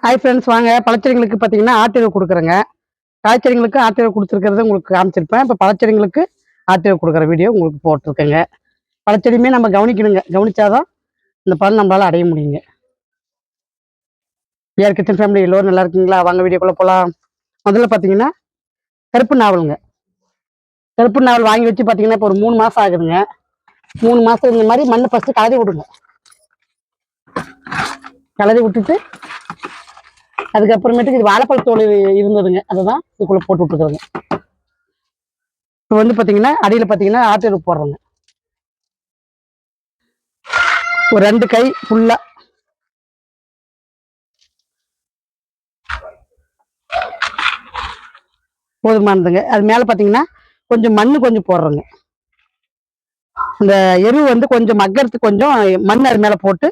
Hi friends, வாங்க பழச்செடிங்களுக்கு பார்த்தீங்கன்னா ஆட்டீரோ கொடுக்குறேங்க. காய்ச்செடிங்களுக்கு ஆட்டீரோ கொடுத்துருக்கிறத உங்களுக்கு காமிச்சிருப்பேன். இப்போ பழச்செடிங்களுக்கு ஆட்டீரோ கொடுக்குற வீடியோ உங்களுக்கு போட்டிருக்கேங்க. பழச்செடியுமே நம்ம கவனிக்கணுங்க. கவனிச்சாதான் இந்த பலன் நம்மளால அடைய முடியுங்க. யார் கிச்சன் ஃபேமிலி எல்லோரும் நல்லா இருக்கீங்களா? வாங்க வீடியோக்குள்ளே போகலாம். முதல்ல பார்த்தீங்கன்னா கருப்பு நாவலுங்க. கருப்பு நாவல் வாங்கி வச்சு பார்த்தீங்கன்னா இப்போ ஒரு 3 மாதம் ஆகுதுங்க. 3 மாதம் இந்த மாதிரி மண்ணை ஃபஸ்ட்டு கலரி விடுங்க. கலரி விட்டுட்டு அதுக்கப்புறமேட்டுக்கு இது வாழைப்பழத்தோடு இருந்ததுங்க, அதை தான் இதுக்குள்ளே போட்டு விட்டுருக்குறேங்க. இப்போ வந்து பார்த்தீங்கன்னா அடியில் பார்த்தீங்கன்னா ஆட்டீரோ போடுறேங்க. ஒரு 2 கை ஃபுல்லாக போதுமானதுங்க. அது மேலே பார்த்தீங்கன்னா கொஞ்சம் மண் கொஞ்சம் போடுறோங்க. அந்த எரு வந்து கொஞ்சம் மக்கறதுக்கு கொஞ்சம் மண் அது மேலே போட்டு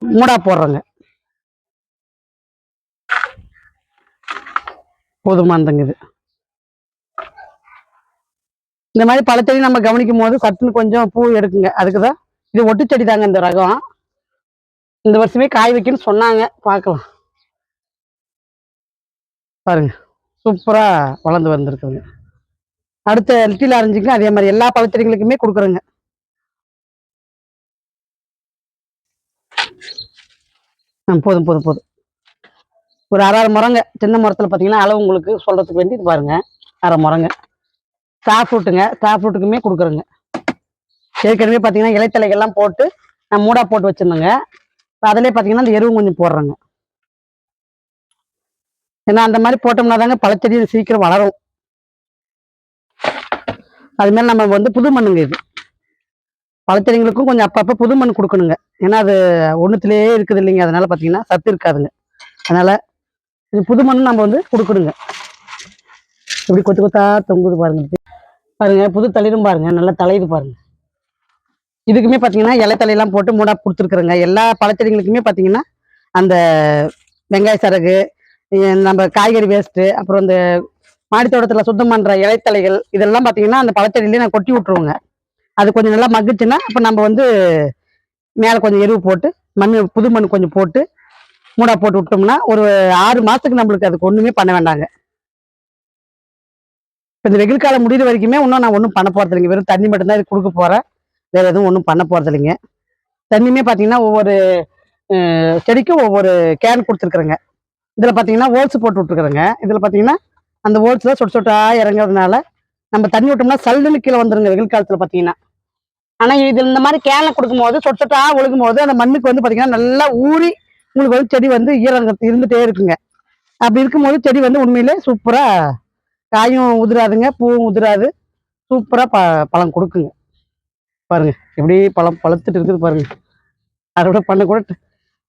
மூடா போடுறோங்க. போதுமானதுங்க இது. இந்த மாதிரி பழச்செடி நம்ம கவனிக்கும் போது சட்டுன்னு கொஞ்சம் பூ எடுக்குங்க. அதுக்கு தான் இது ஒட்டுச்செடி தாங்க. இந்த ரகம் இந்த வருஷமே காய் வைக்கணும்னு சொன்னாங்க, பார்க்கலாம். பாருங்க, சூப்பரா வளர்ந்து வந்திருக்குங்க. அடுத்த லிட்டில் ஆரஞ்சுங்க அதே மாதிரி எல்லா பழச்செடிகளுக்குமே கொடுக்குறேங்க. போதும் போதும் போதும். ஒரு அரை முறங்க சின்ன மரத்தில் பார்த்தீங்கன்னா அளவு உங்களுக்கு சொல்றதுக்கு வேண்டி இது பாருங்க, அரை முறங்க. ஸ்டார் ஃப்ரூட்டுங்க, ஸ்டார் ஃப்ரூட்டுக்குமே கொடுக்குறேங்க. ஏற்கனவே பார்த்தீங்கன்னா இலைத்தலைகள்லாம் போட்டு நான் மூடா போட்டு வச்சிருந்தேங்க. அதிலே பார்த்தீங்கன்னா அந்த எருவும் கொஞ்சம் போடுறேங்க. ஏன்னா அந்த மாதிரி போட்டோம்னா தாங்க பழச்செடி சீக்கிரம் வளரும். அது மேலே நம்ம வந்து புது மண்ணுங்க இது. பழச்செடிங்களுக்கும் கொஞ்சம் அப்பப்போ புது மண் கொடுக்கணுங்க. ஏன்னா அது ஒன்றுத்துலேயே இருக்குது இல்லைங்க, அதனால பார்த்தீங்கன்னா சத்து இருக்காதுங்க. அதனால இது புது மண் நம்ம வந்து கொடுக்கணுங்க. இப்படி கொத்து கொத்தா தொங்குது பாருங்க. பாருங்க புது தளிரும் பாருங்க, நல்லா தலையுது பாருங்க. இதுக்குமே பார்த்தீங்கன்னா இலை தலையெல்லாம் போட்டு மூடா கொடுத்துருக்குறேங்க. எல்லா பழச்செடிகளுக்குமே பார்த்தீங்கன்னா அந்த வெங்காய சரகு, நம்ம காய்கறி வேஸ்ட்டு, அப்புறம் இந்த மாடித்தோட்டத்தில் சுத்தம் பண்ணுற இலைத்தலைகள் இதெல்லாம் பார்த்தீங்கன்னா அந்த பழச்செடியிலே நான் கொட்டி விட்ருவோங்க. அது கொஞ்சம் நல்லா மக்குச்சுன்னா அப்போ நம்ம வந்து மேலே கொஞ்சம் எருவு போட்டு மண் புது மண் கொஞ்சம் போட்டு மூடா போட்டு விட்டோம்னா ஒரு 6 மாதத்துக்கு நம்மளுக்கு அதுக்கு ஒன்றுமே பண்ண வேண்டாங்க. இப்போ இந்த வெயில் காலம் முடிகிற வரைக்குமே இன்னும் நான் ஒன்றும் பண்ண போகிறது இல்லைங்க. வெறும் தண்ணி மட்டும்தான் இது கொடுக்க போகிறேன். வேறு எதுவும் ஒன்றும் பண்ண போகிறது இல்லைங்க. தண்ணியுமே பார்த்தீங்கன்னா ஒவ்வொரு செடிக்கும் ஒவ்வொரு கேன் கொடுத்துருக்குறேங்க. இதில் பார்த்தீங்கன்னா ஓல்ஸ் போட்டு விட்ருக்குறேங்க. இதில் பார்த்தீங்கன்னா அந்த ஓல்ஸில் சொட்டு சொட்டாக இறங்குறதுனால நம்ம தண்ணி விட்டோம்னா சல்லுன்னு கீழே வந்துருங்க வெயில் காலத்தில் பார்த்தீங்கன்னா. ஆனால் இது இந்த மாதிரி கேனில் கொடுக்கும்போது சொட்டு சொட்டாக ஒழுகும் போது அந்த மண்ணுக்கு வந்து பார்த்தீங்கன்னா நல்லா ஊறி உங்களுக்கு வந்து செடி வந்து ஈரம் இருந்துகிட்டே இருக்குங்க. அப்படி இருக்கும்போது செடி வந்து உண்மையிலே சூப்பராக காயும் உதிராதுங்க, பூவும் உதிராது, சூப்பராக பழம் கொடுக்குங்க. பாருங்க எப்படி பழத்துட்டு இருக்குது பாருங்க. அறுவடை பண்ண கூட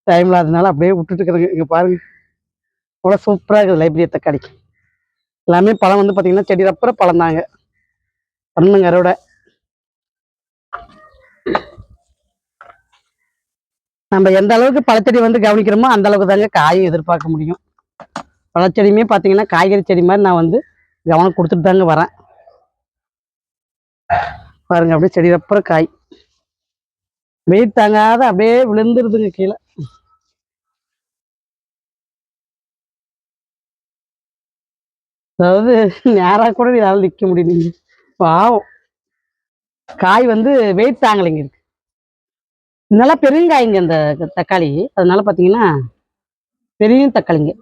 டைம் இல்லாததுனால அப்படியே விட்டுட்டு இருக்கிறதுங்க. இங்கே பாருங்க அவ்வளோ சூப்பராக இருக்குது. லைப்ரரி தக்காளி எல்லாமே பழம் வந்து பார்த்தீங்கன்னா செடி அப்புறம் பழம் தாங்க. பண்ணுங்க அறுவடை. நம்ம எந்த அளவுக்கு பழச்செடி வந்து கவனிக்கிறோமோ அந்த அளவுக்கு தாங்க காயும் எதிர்பார்க்க முடியும். பழச்செடியுமே பார்த்தீங்கன்னா காய்கறி செடி மாதிரி நான் வந்து கவனம் கொடுத்துட்டு தாங்க வரேன். பாருங்க அப்படியே செடி அப்புறம் காய் வெயிட் தாங்காத அப்படியே விழுந்துருதுங்க கீழே. அதாவது நேராக கூட யாராலும் நிற்க முடியலைங்க. பாவம் காய் வந்து வெயிட் தாங்கலைங்க. இருக்கு நல்லா பெருங்காய்ங்க அந்த தக்காளி, அதனால பார்த்தீங்கன்னா பெரிய தக்காளிங்க.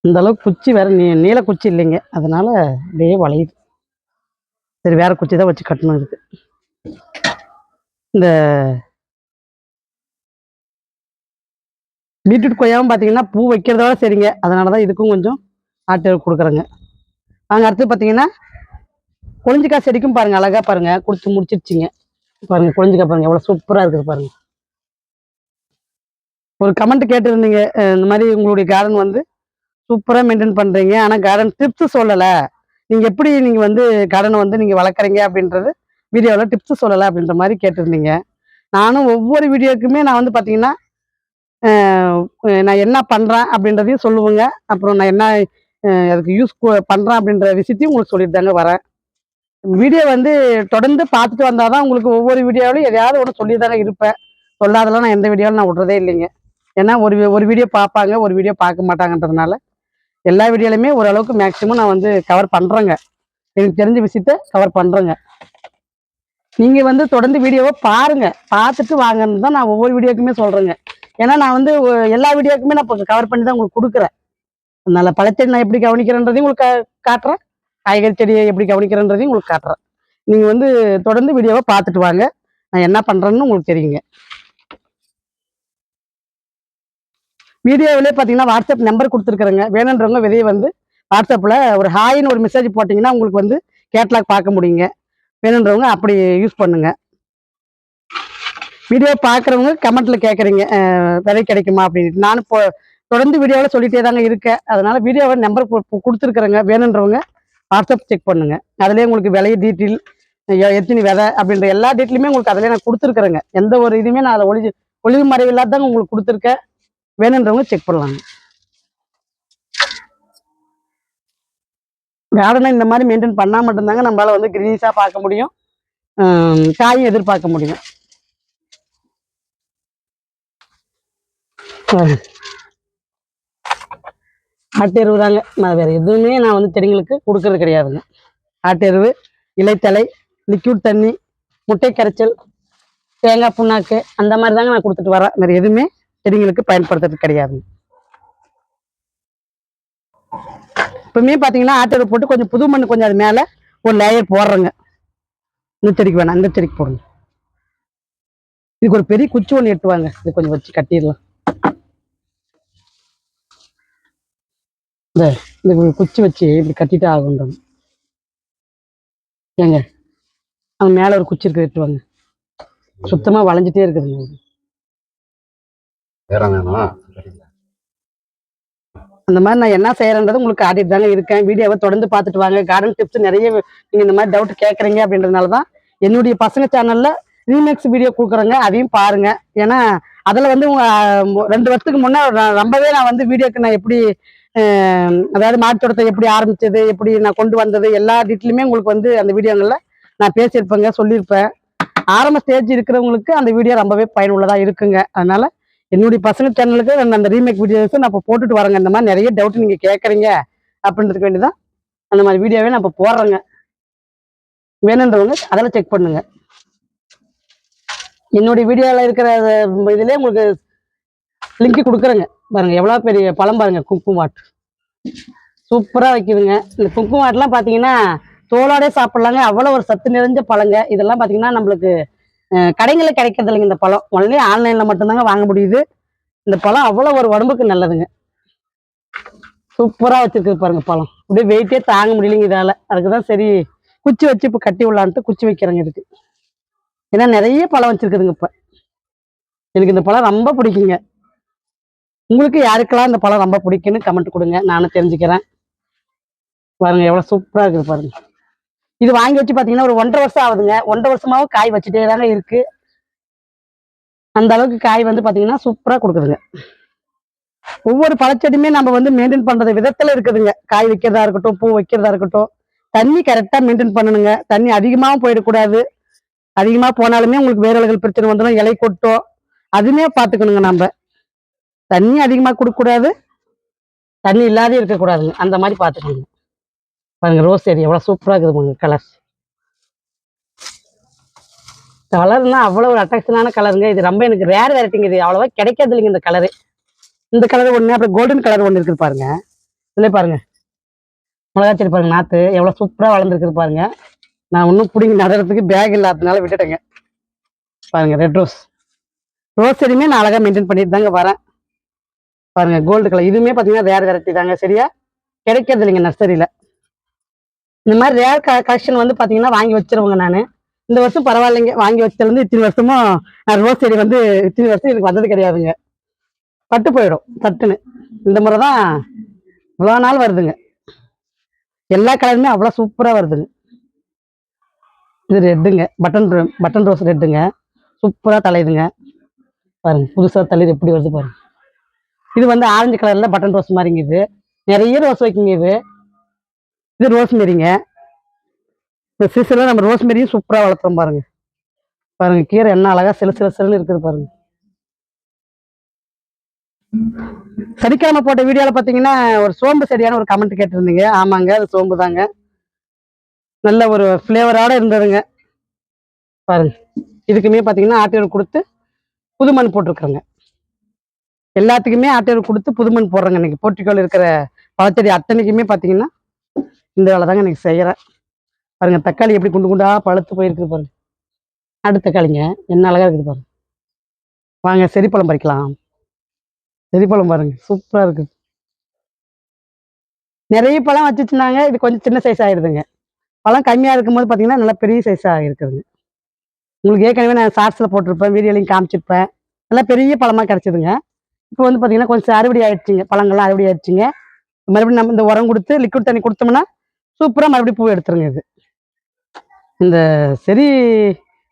இந்த அளவுக்கு குச்சி வேற நீல குச்சி இல்லைங்க, அதனால அப்படியே வளையுது. சரி வேற குச்சி தான் வச்சு கட்டணும். இருக்கு இந்த பீட்ரூட் கொய்யாவும் பார்த்தீங்கன்னா பூ வைக்கிறதோட சரிங்க, அதனால தான் இதுக்கும் கொஞ்சம் ஆட்டீரோ கொடுக்குறேங்க. நாங்கள் அடுத்து பார்த்தீங்கன்னா கொழிஞ்சிக்காய் செடிக்கும் பாருங்க அழகா பாருங்க கொடுத்து முடிச்சிருச்சிங்க. பாருங்க கொழிஞ்சிக்காய் பாருங்க எவ்வளோ சூப்பராக இருக்குது பாருங்க. ஒரு கமெண்ட் கேட்டிருந்தீங்க, இந்த மாதிரி உங்களுடைய கார்டன் வந்து சூப்பராக மெயின்டைன் பண்ணுறீங்க, ஆனால் கார்டன் டிப்ஸ் சொல்லலை, நீங்கள் எப்படி நீங்கள் வந்து கார்டனை வந்து நீங்கள் வளர்க்குறீங்க அப்படின்றது வீடியோவில் டிப்ஸ் சொல்லலை அப்படின்ற மாதிரி கேட்டிருந்தீங்க. நானும் ஒவ்வொரு வீடியோக்குமே நான் வந்து பார்த்தீங்கன்னா நான் என்ன பண்ணுறேன் அப்படின்றதையும் சொல்லுவேங்க. அப்புறம் நான் என்ன அதுக்கு யூஸ் பண்ணுறேன் அப்படின்ற விஷயத்தையும் உங்களுக்கு சொல்லிட்டு தாங்க வரேன். வீடியோ வந்து தொடர்ந்து பார்த்துட்டு வந்தால் தான் உங்களுக்கு ஒவ்வொரு வீடியோவிலையும் எதையாவது ஒன்று சொல்லி தாங்க இருப்பேன். சொல்லாதெல்லாம் நான் எந்த வீடியோவில் நான் விட்றதே இல்லைங்க. ஏன்னா ஒரு வீடியோ பார்ப்பாங்க, ஒரு வீடியோ பார்க்க மாட்டாங்கன்றதுனால எல்லா வீடியோலையுமே ஓரளவுக்கு மேக்சிமம் நான் வந்து கவர் பண்ணுறேங்க. எனக்கு தெரிஞ்ச விஷயத்த கவர் பண்ணுறேங்க. நீங்கள் வந்து தொடர்ந்து வீடியோவை பாருங்க, பார்த்துட்டு வாங்கன்னு தான் நான் ஒவ்வொரு வீடியோக்குமே சொல்கிறேங்க. ஏன்னா நான் வந்து எல்லா வீடியோக்குமே நான் இப்போ கவர் பண்ணி தான் உங்களுக்கு கொடுக்குறேன். அதனால பழச்செடி நான் எப்படி கவனிக்கிறேன்றதையும் உங்களுக்கு காட்டுறேன், காய்கறி செடியை எப்படி கவனிக்கிறேன்றதையும் உங்களுக்கு காட்டுறேன். நீங்கள் வந்து தொடர்ந்து வீடியோவை பார்த்துட்டு வாங்க, நான் என்ன பண்ணுறேன்னு உங்களுக்கு தெரியுங்க. வீடியோவிலே பார்த்தீங்கன்னா வாட்ஸ்அப் நம்பர் கொடுத்துருக்குறேங்க. வேணுன்றவங்க விதையை வந்து வாட்ஸ்அப்பில் ஒரு ஹாய்னு ஒரு மெசேஜ் போட்டிங்கன்னா உங்களுக்கு வந்து கேட்லாக் பார்க்க முடியுங்க. வேணுன்றவங்க அப்படி யூஸ் பண்ணுங்க. வீடியோ பார்க்குறவங்க கமெண்ட்டில் கேட்குறீங்க விதை கிடைக்குமா அப்படின்ட்டு. நானும் இப்போ தொடர்ந்து வீடியோவில் சொல்லிகிட்டே தாங்க இருக்கேன். அதனால் வீடியோவை நம்பர் கொடுத்துருக்குறேங்க. வேணுன்றவங்க வாட்ஸ்அப் செக் பண்ணுங்கள். அதிலே உங்களுக்கு விலையை டீட்டெயில், எத்தனை விதை அப்படின்ற எல்லா டீட்டெயிலுமே உங்களுக்கு அதிலே நான் கொடுத்துருக்குறேங்க. எந்த ஒரு இதுவுமே நான் அதை ஒளிவு மறைவு இல்லாதாங்க உங்களுக்கு கொடுத்துருக்கேன். வேணுன்றவங்க செக் பண்ணலாங்க. கார்டனை இந்த மாதிரி மெயின்டைன் பண்ணால் மட்டும்தாங்க நம்மளால வந்து கிரீனிஸாக பார்க்க முடியும், காயும் எதிர்பார்க்க முடியும். ஆட்டு எருவு தாங்க, நான் வேறு எதுவுமே நான் வந்து செடிங்களுக்கு கொடுக்கறது கிடையாதுங்க. ஆட்டு எருவு, இலைத்தலை, லிக்யூட் தண்ணி, முட்டை கரைச்சல், தேங்காய் புண்ணாக்கு, அந்த மாதிரி தாங்க நான் கொடுத்துட்டு வரேன். வேறு எதுவுமே செடிங்களுக்கு பயன்படுத்துறது கிடையாதுங்க. இப்பவுமே பார்த்தீங்கன்னா ஆட்டு எருவு போட்டு கொஞ்சம் புது மண் கொஞ்சம் அது மேலே ஒரு லேயர் போடுறேங்க. இந்த செடிக்கு வேணாம், இந்த செடிக்கு போடுங்க. இதுக்கு ஒரு பெரிய குச்சி ஒன்று எட்டுவாங்க, இது கொஞ்சம் வச்சு கட்டிடலாம். இந்த குச்சி வச்சு இப்படி கட்டிட்டு ஆகுன்றாங்க. ஏங்க அவங்க மேலே ஒரு குச்சி இருக்கு, எட்டுவாங்க. சுத்தமாக வளைஞ்சிட்டே இருக்குதுங்க. அந்த மாதிரி நான் என்ன செய்யறேன்றது உங்களுக்கு காட்டிட்டு தாங்க இருக்கேன். வீடியோவை தொடர்ந்து பார்த்துட்டு வாங்க. கார்டன் டிப்ஸ் நிறைய நீங்கள் இந்த மாதிரி டவுட் கேட்குறீங்க அப்படின்றதுனால தான் என்னுடைய பசங்க சேனலில் ரீமேக்ஸ் வீடியோ கொடுக்குறேங்க, அதையும் பாருங்க. ஏன்னா அதில் வந்து 2 வருஷத்துக்கு முன்னே ரொம்பவே நான் வந்து வீடியோக்கு நான் எப்படி அதாவது மாட்டுத்தோட்டத்தை எப்படி ஆரம்பிச்சது, எப்படி நான் கொண்டு வந்தது, எல்லா டீட்டெயிலுமே உங்களுக்கு வந்து அந்த வீடியோங்களில் நான் பேசியிருப்பேங்க, சொல்லியிருப்பேன். ஆரம்ப ஸ்டேஜ் இருக்கிறவங்களுக்கு அந்த வீடியோ ரொம்பவே பயனுள்ளதாக இருக்குங்க. அதனால என்னுடைய பசங்க சேனலுக்கு அந்த ரீமேக் வீடியோஸை நான் இப்போ போட்டுட்டு வரேங்க. இந்த மாதிரி நிறைய டவுட் நீங்கள் கேட்குறீங்க அப்படின்றதுக்கு வேண்டி தான் அந்த மாதிரி வீடியோவே நான் இப்போ போடுறேங்க. வேணுன்றவங்க அதெல்லாம் செக் பண்ணுங்க. என்னுடைய வீடியோவில் இருக்கிற இதுலேயே உங்களுக்கு லிங்க் கொடுக்குறேங்க. பாருங்க எவ்வளோ பெரிய பழம் பாருங்க, குங்குமாட் சூப்பராக வைக்குதுங்க. இந்த குங்குமாட்லாம் பார்த்தீங்கன்னா தோலோடே சாப்பிட்லாங்க, அவ்வளோ ஒரு சத்து நிறைஞ்ச பழங்க. இதெல்லாம் பார்த்தீங்கன்னா நம்மளுக்கு கடைகளில் கிடைக்கிறது இல்லைங்க. இந்த பழம் ஒன்லி ஆன்லைனில் மட்டும்தாங்க வாங்க முடியுது. இந்த பழம் அவ்வளோ ஒரு உடம்புக்கு நல்லதுங்க. சூப்பராக வச்சிருக்குது பாருங்க பழம், அப்படியே வெயிட்டே தாங்க முடியலைங்க இதால். அதுக்கு தான் சரி குச்சி வச்சு இப்போ கட்டி விடலான்ட்டு குச்சி வைக்கிறேங்க இதுக்கு. ஏன்னா நிறைய பழம் வச்சிருக்குதுங்க. இப்போ எனக்கு இந்த பழம் ரொம்ப பிடிக்குங்க. உங்களுக்கு யாருக்கெல்லாம் இந்த பழம் ரொம்ப பிடிக்குன்னு கமெண்ட் கொடுங்க, நானும் தெரிஞ்சுக்கிறேன். பாருங்க எவ்வளோ சூப்பராக இருக்குது பாருங்க. இது வாங்கி வச்சு பார்த்தீங்கன்னா ஒரு 1.5 வருஷம் ஆகுதுங்க. 1.5 வருஷமாவும் காய் வச்சுட்டே தாங்க இருக்கு. அந்த அளவுக்கு காய் வந்து பார்த்தீங்கன்னா சூப்பராக கொடுக்குதுங்க. ஒவ்வொரு பழச்செடியுமே நம்ம வந்து மெயின்டைன் பண்றது விதத்துல இருக்குதுங்க. காய் வைக்கிறதா இருக்கட்டும், பூ வைக்கிறதா இருக்கட்டும், தண்ணி கரெக்டாக மெயின்டைன் பண்ணணுங்க. தண்ணி அதிகமாகவும் போயிடக்கூடாது. அதிகமாக போனாலுமே உங்களுக்கு வேரல்கள் பிரச்சனை வந்துடும், இலை கொட்டும். அதுவுமே பார்த்துக்கணுங்க. நம்ம தண்ணி அதிகமாக கொடுக்கக்கூடாது, தண்ணி இல்லாதே இருக்கக்கூடாதுங்க. அந்த மாதிரி பார்த்துக்கணுங்க. பாருங்க ரோஸ் செடி எவ்வளோ சூப்பராக இருக்குதுங்க. கலர்னா அவ்வளோ ஒரு அட்ராக்ஷனான கலருங்க. இது ரொம்ப எனக்கு ரேர் வெரைட்டிங்க. இது அவ்வளோவா கிடைக்காது இல்லைங்க இந்த கலரு. இந்த கலர் ஒன்று, அப்புறம் கோல்டன் கலர் ஒன்று இருக்குது பாருங்க. இதுல பாருங்க மிளகா செடி பாருங்க, நாற்று எவ்வளோ சூப்பராக வளர்ந்துருக்குது பாருங்க. நான் இன்னும் பிடிங்கி நடுறதுக்கு பேக் இல்லாததுனால விட்டுட்டேங்க. பாருங்க ரெட் ரோஸ் செடியுமே நான் அழகாக மெயின்டைன் பண்ணிட்டு தாங்க வரேன். பாருங்க கோல்டு கலர், இதுவுமே பார்த்தீங்கன்னா ரேர் வெரைட்டி தாங்க, சரியா கிடைக்கிறது இல்லைங்க நர்சரியில். இந்த மாதிரி ரேர் கலெக்ஷன் வந்து பார்த்தீங்கன்னா வாங்கி வச்சிருவாங்க. நான் இந்த வருஷம் பரவாயில்லைங்க, வாங்கி வச்சதுலேருந்து இத்தனை வருஷமும் ரோஸ் செடி வந்து இத்தனை வருஷம் எனக்கு வந்தது கிடையாதுங்க. பட்டு போயிடும் சட்டுன்னு. இந்த முறை தான் இவ்வளோ நாள் வருதுங்க. எல்லா கலருமே அவ்வளோ சூப்பராக வருதுங்க. இது ரெட்டுங்க, பட்டன் ரோஸ் ரெட்டுங்க, சூப்பராக தலையுதுங்க. பாருங்க புதுசாக தளிர் எப்படி வருது பாருங்க. இது வந்து ஆரஞ்சு கலரில் பட்டன் ரோஸ் மாதிரிங்க. இது நிறைய ரோஸ் வைக்குங்க. இது ரோஸ் மேரிங்க. இந்த சீசனில் நம்ம ரோஸ் மேரியும் சூப்பராக வளர்த்துறோம் பாருங்க. பாருங்க கீரை என்ன அழகாக சில சில சிலன்னு இருக்குது பாருங்க. சனிக்கிழமை போட்ட வீடியோல பாத்தீங்கன்னா ஒரு சோம்பு செடியான ஒரு கமெண்ட் கேட்டிருந்தீங்க. ஆமாங்க, அது சோம்பு தாங்க. நல்ல ஒரு ஃபிளேவரோட இருந்ததுங்க. பாருங்க, இதுக்குமே பாத்தீங்கன்னா ஆட்டோடு கொடுத்து புதுமண் போட்டிருக்கிறேங்க. எல்லாத்துக்குமே ஆட்டோடு கொடுத்து புதுமண் போடுறேங்க. இன்னைக்கு போர்ட்டிக்கோல இருக்கிற பழச்செடி அத்தனைக்குமே பாத்தீங்கன்னா இந்த வேலை தாங்க இன்னைக்கு செய்யறேன். பாருங்க, தக்காளி எப்படி குண்டு குண்டா பழுத்து போயிருக்கு பாருங்க. அடுத்த தக்காளிங்க என்ன அழகா இருக்குது பாருங்க. வாங்க செரிப்பழம் பறிக்கலாம். செரிப்பழம் பாருங்க, சூப்பரா இருக்குது. நிறைய பழம் வச்சுச்சுனாங்க, இது கொஞ்சம் சின்ன சைஸ் ஆயிடுதுங்க. பழம் கம்மியா இருக்கும்போது பாத்தீங்கன்னா நல்லா பெரிய சைஸா இருக்குதுங்க. உங்களுக்கு ஏற்கனவே நான் ஷார்ட்ஸ்ல போட்டிருப்பேன், வீடியோலையும் காமிச்சிருப்பேன். நல்லா பெரிய பழமா கிடைச்சதுங்க. இப்போ வந்து பாத்தீங்கன்னா கொஞ்சம் அறுவடை ஆயிடுச்சுங்க, பழங்கள்லாம் அறுவடை ஆயிடுச்சுங்க. மறுபடியும் நம்ம இந்த உரம் கொடுத்து லிக்விட் தண்ணி கொடுத்தோம்னா சூப்பரா மறுபடியும் பூ எடுத்துருங்க. இது இந்த செரி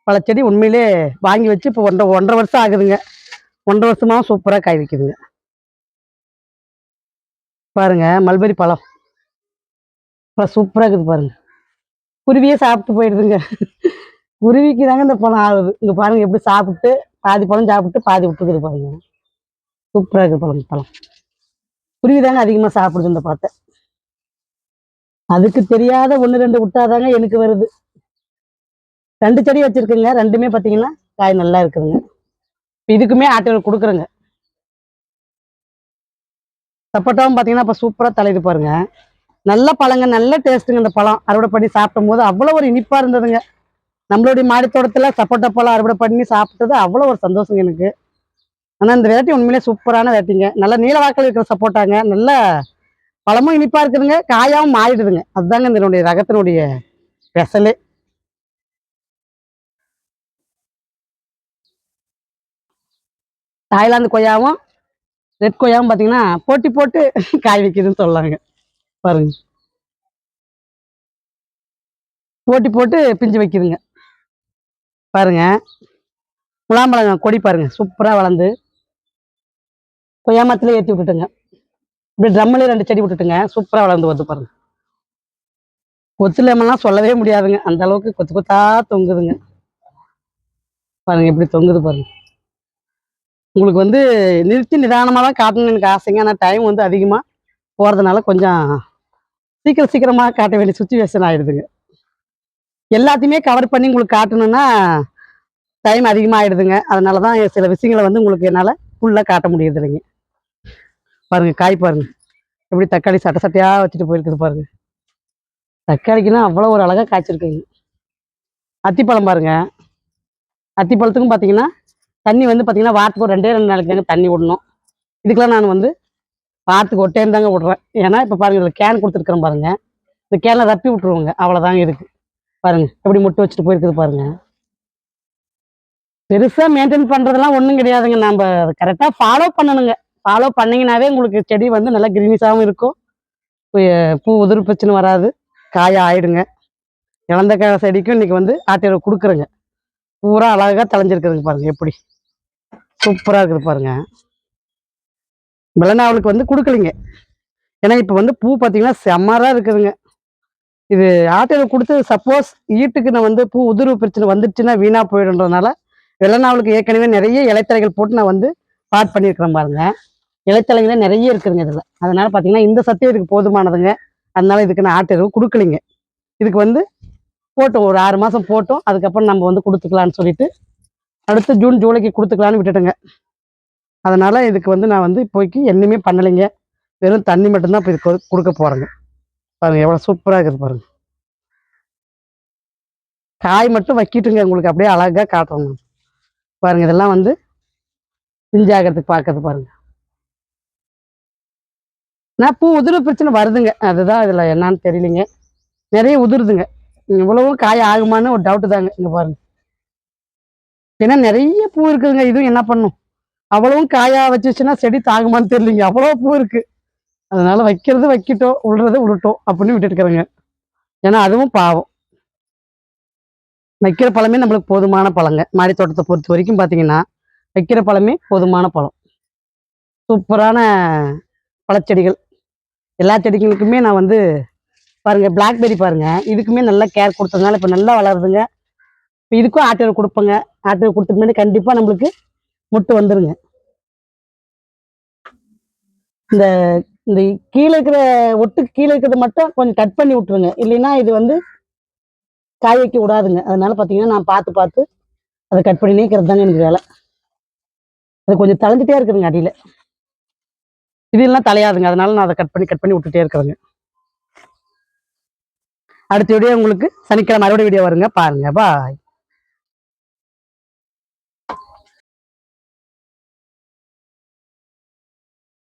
பழச்செடி உண்மையிலே வாங்கி வச்சு இப்போ ஒன்றரை வருஷம் ஆகுதுங்க. 1.5 வருஷமா சூப்பரா காய் வைக்குதுங்க. பாருங்க, மல்பெரி பழம் சூப்பரா இருக்குது பாருங்க. குருவியே சாப்பிட்டு போயிடுதுங்க. குருவிக்கு தாங்க இந்த பழம் ஆகுது. இங்க பாருங்க எப்படி சாப்பிட்டு பாதி பழம் சாப்பிட்டு பாதி விட்டுருக்குது பாருங்க. சூப்பரா இருக்குது பழம். குருவி தாங்க அதிகமா சாப்பிடுது இந்த பழத்தை. அதுக்கு தெரியாத 1-2 விட்டாதாங்க எனக்கு வருது. 2 செடி வச்சிருக்குங்க. ரெண்டுமே பாத்தீங்கன்னா காய் நல்லா இருக்குதுங்க. இதுக்குமே ஆட்டோவில் கொடுக்குறேங்க. சப்போட்டாவும் பாத்தீங்கன்னா இப்ப சூப்பரா தலையுது பாருங்க. நல்ல பழங்க, நல்ல டேஸ்ட்டுங்க. இந்த பழம் அறுவடை பண்ணி சாப்பிடும் போது அவ்வளவு ஒரு இனிப்பா இருந்ததுங்க. நம்மளுடைய மாடி தோட்டத்துல சப்போட்டா பழம் அறுவடை பண்ணி சாப்பிட்டது அவ்வளவு ஒரு சந்தோஷங்க எனக்கு. ஆனா இந்த வெரைட்டி உண்மையிலே சூப்பரான வெரைட்டிங்க. நல்ல நீல வாக்கில் இருக்கிற சப்போட்டாங்க. நல்ல பழமும் இனிப்பா இருக்குதுங்க, காயாவும் மாறிடுதுங்க. அதுதாங்க இதனுடைய ரகத்தினுடைய ஸ்பெஷலே. தாய்லாந்து கொய்யாவும் ரெட் கொய்யாவும் பாத்தீங்கன்னா போட்டி போட்டு காய் வைக்குதுன்னு சொல்லலாங்க. பாருங்க, போட்டி போட்டு பிஞ்சு வைக்குதுங்க. பாருங்க, முலாம்பழம் கொடி பாருங்க சூப்பரா வளர்ந்து கொய்யா மரத்துல ஏற்றி விட்டுட்டுங்க. இப்படி ட்ரம்மில் 2 செடி விட்டுட்டுங்க, சூப்பரா வளர்ந்து வருது பாருங்க. கொத்து லெமன்லாம் சொல்லவே முடியாதுங்க, அந்த அளவுக்கு கொத்து கொத்தா தொங்குதுங்க. பாருங்க எப்படி தொங்குது பாருங்க. உங்களுக்கு வந்து நிறுத்தி நிதானமா தான் காட்டணும்னு எனக்கு ஆசைங்க. ஆனால் டைம் வந்து அதிகமா போறதுனால கொஞ்சம் சீக்கிரமா காட்ட வேண்டிய சுச்சுவேஷன் ஆயிடுதுங்க. எல்லாத்தையுமே கவர் பண்ணி உங்களுக்கு காட்டணும்னா டைம் அதிகமா ஆயிடுதுங்க. அதனாலதான் சில விஷயங்களை வந்து உங்களுக்கு என்னால ஃபுல்லா காட்ட முடியுது இல்லைங்க. பாருங்க, காய் பாருங்க எப்படி தக்காளி சட்டை சட்டையா வச்சுட்டு போயிருக்குது பாருங்க. தக்காளிக்குன்னா அவ்வளவு ஒரு அழகா காய்ச்சிருக்குங்க. அத்திப்பழம் பாருங்க, அத்திப்பழத்துக்கும் பாத்தீங்கன்னா தண்ணி வந்து பாத்தீங்கன்னா வாரத்துக்கு ஒரு 2 நாளைக்கு தாங்க தண்ணி விடணும். இதுக்கெல்லாம் நான் வந்து வாரத்துக்கு ஒரு டைம் தாங்க விடுறேன். ஏன்னா இப்ப பாருங்க, இதுல கேன் கொடுத்துருக்கிறேன் பாருங்க. இந்த கேன்ல ரப்பி விட்டுருவோங்க, அவ்வளவுதாங்க இருக்கு. பாருங்க எப்படி முட்டை வச்சுட்டு போயிருக்குது பாருங்க. பெருசா மெயின்டைன் பண்றதெல்லாம் ஒண்ணும் கிடையாதுங்க. நம்ம கரெக்டா ஃபாலோ பண்ணணுங்க. ஃபாலோ பண்ணீங்கன்னாவே உங்களுக்கு செடி வந்து நல்லா கிரீனிஷாவும் இருக்கும். பூ உதிர் பிரச்சனை வராது, காய ஆயிடுங்க. இழந்த காய் செடிக்கும் இன்னைக்கு வந்து ஆட்டோட கொடுக்குறேங்க. பூரா அழகா தலைஞ்சிருக்குதுங்க பாருங்க, எப்படி சூப்பரா இருக்குது பாருங்க. வெள்ளநாவலுக்கு வந்து கொடுக்கலிங்க. ஏன்னா இப்ப வந்து பூ பாத்தீங்கன்னா செம்மரா இருக்குதுங்க. இது ஆட்டோல கொடுத்து சப்போஸ் ஈட்டுக்கு நான் வந்து பூ உதிர்வு பிரச்சனை வந்துருச்சுன்னா வீணா போயிடுன்றதுனால வெள்ளநாவலுக்கு ஏற்கனவே நிறைய இலைத்தலைகள் போட்டு நான் வந்து பாட் பண்ணியிருக்கிறேன் பாருங்க. இலைத்தலைகளே நிறைய இருக்குதுங்க இதுல. அதனால பாத்தீங்கன்னா இந்த சத்தம் இதுக்கு போதுமானதுங்க. அதனால இதுக்கு நான் ஆட்டோ கொடுக்கலிங்க. இதுக்கு வந்து போட்டோம், ஒரு 6 மாசம் போட்டோம். அதுக்கப்புறம் நம்ம வந்து கொடுத்துக்கலான்னு சொல்லிட்டு அடுத்து ஜூன் ஜூலைக்கு கொடுத்துக்கலான்னு விட்டுட்டுங்க. அதனால இதுக்கு வந்து நான் வந்து இப்போதைக்கு என்னமே பண்ணலைங்க. வெறும் தண்ணி மட்டும்தான் இப்போ இதுக்கு கொடுக்க போறேங்க. பாருங்க எவ்வளவு சூப்பரா இருக்குது பாருங்க. காய் மட்டும் வைக்கிட்டுங்க, உங்களுக்கு அப்படியே அழகா காட்டுறோம். பாருங்க, இதெல்லாம் வந்து பிஞ்சாகிறதுக்கு பார்க்கறது பாருங்க. நான் பூ உதிர்வு பிரச்சனை வருதுங்க, அதுதான் இதுல என்னன்னு தெரியலைங்க. நிறைய உதிருதுங்க. இவ்வளவும் காய் ஆகுமான்னு ஒரு டவுட் தாங்க. இங்க பாருங்க, ஏன்னா நிறைய பூ இருக்குதுங்க. இதுவும் என்ன பண்ணும், அவ்வளவும் காயா வச்சுச்சுன்னா செடி தாங்குமான்னு தெரியலீங்க, அவ்வளவு பூ இருக்கு. அதனால வைக்கிறது வைக்கிட்டோம், விடுறது விட்டுட்டோம் அப்படின்னு விட்டுட்டு இருக்கிறேங்க. ஏன்னா அதுவும் பாவம். வைக்கிற பழமே நம்மளுக்கு போதுமான பழங்க. மாடி தோட்டத்தை பொறுத்த வரைக்கும் பாத்தீங்கன்னா வைக்கிற பழமே போதுமான பழம். சூப்பரான பழச்செடிகள். எல்லா செடிகளுக்குமே நான் வந்து பாருங்க, பிளாக்பெரி பாருங்க, இதுக்குமே நல்லா கேர் கொடுத்ததுனால இப்ப நல்லா வளருதுங்க. இப்போ இதுக்கும் ஆட்டோ கொடுப்பேங்க. ஆட்டோ கொடுத்துட்டு கண்டிப்பா நம்மளுக்கு முட்டு வந்துருங்க. இந்த இந்த கீழே இருக்கிற ஒட்டுக்கு கீழே இருக்கிறத மட்டும் கொஞ்சம் கட் பண்ணி விட்டுருங்க. இல்லைன்னா இது வந்து காய் வைக்க விடாதுங்க. அதனால பார்த்தீங்கன்னா நான் பார்த்து பார்த்து அதை கட் பண்ணி நீக்கிறது தாங்க எனக்கு வேலை. அது கொஞ்சம் தளைஞ்சிட்டே இருக்குதுங்க அடியில். இதெல்லாம் தலையாதுங்க. அதனால நான் அதை கட் பண்ணி விட்டுட்டே இருக்கிறேங்க. அடுத்த வீடியோ உங்களுக்கு சனிக்கிழமை மறுபடியும் வீடியோ வருங்க. பாருங்க. பாய்.